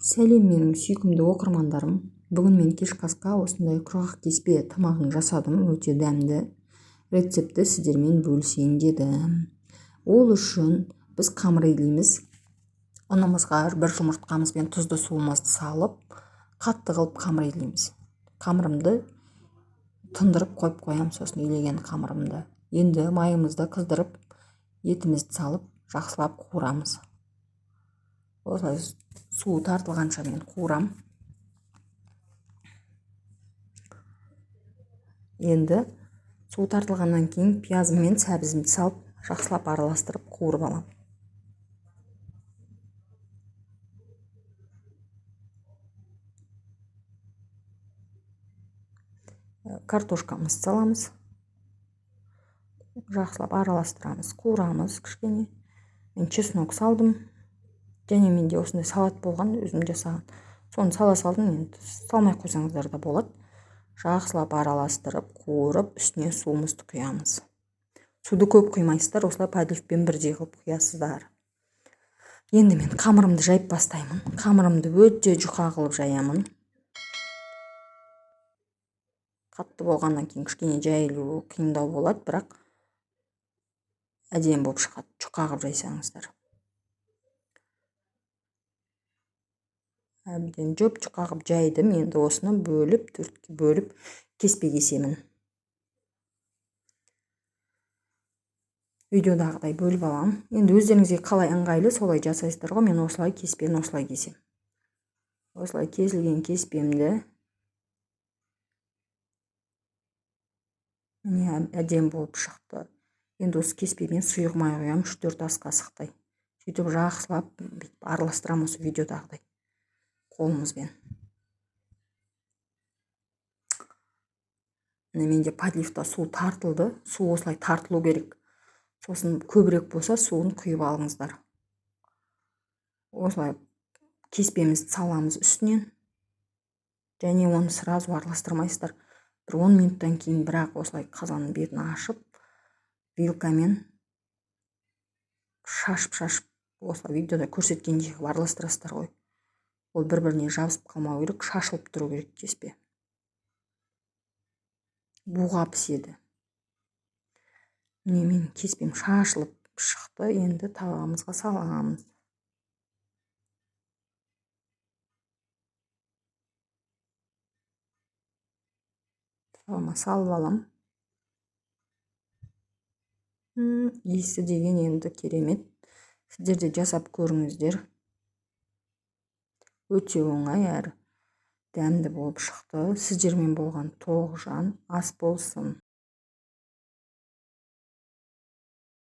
Сәлем менің сүйкімді оқырмандарым. Бүгін мен кешкі асқа осындай құрғақ кеспе тамағын жасадым. Өте дәмді. Рецепті сіздермен бөлісейін дедім. Ол үшін біз қамыр илейміз. Ұнымызға бір жұмыртқамыз бен тұзды суымызды салып, қатты қылып қамыр илейміз. Қамырымды тындырып қойып қоямын, сосын илеген қамырымды. Енді майымызды қыздырып, етімізді салып, жақсылап қуырамыз. Осылай суы тартылғанша мен қуырам. Енді суы тартылғаннан кейін пиязым мен сәбізімді салып, жақсылап араластырып қуырып аламын. Картошкамызды саламыз. Жақсылап араластырамыз, қуырамыз кішкене. Мен чеснок салдым. Және менде осындай салат болған, өзім жасаған. Соны сала салдым, енді салмай қойсаңыздар да болады. Жақсылап араластырып, қуырып, үстіне суымызды құямыз. Суды көп құймайсыздар, осылай подливпен бірдей қылып құясыздар. Енді мен қамырымды жайып бастаймын. Қамырымды өте жұқа қылып жаямын. Қатты болғаннан кейін кішкене жайылу қиындау болады, бірақ әдемі болып шығады, жұқа қылып жайсаңыздар. Әбден жұқа қылып жайдым. Енді осыны бөліп, төртке бөліп кеспе кесемін. Видеодағыдай бөліп аламын. Енді өздеріңізге қалай ыңғайлы, солай жасайсыздар ғой. Мен осылай кеспені осылай кесем. Осылай кесілген кеспемді міне әдемі болып шықты. Енді осы кеспемен сұйық май құямын, 3-4 ас қасықтай. Сөйтіп жақсылап араластырамын осы видеодағыдай қолымызбен. Менде подливта су тартылды. Су осылай тартылу керек. Сосын көбірек болса суын құйып алыңыздар. Осылай кеспемізді саламыз үстінен. Және оны сразу араластырмайсыздар. Бір 10 минуттан кейін бірақ осылай қазанның бетін ашып, вилкамен шашып, осылай видеода көрсеткендей қылып араластырасыздар ғой. Ол бір-біріне жабысып қалмау керек, шашылып тұру керек кеспе. Буға піседі. Міне мен кеспем шашылып шықты. Енді табағымызға саламыз. Табағыма салып алам. Иісі деген енді керемет. Сіздер де жасап көріңіздер. Өте оңай әрі дәмді болып шықты. Сіздермен болған Тоғжан ас болсын.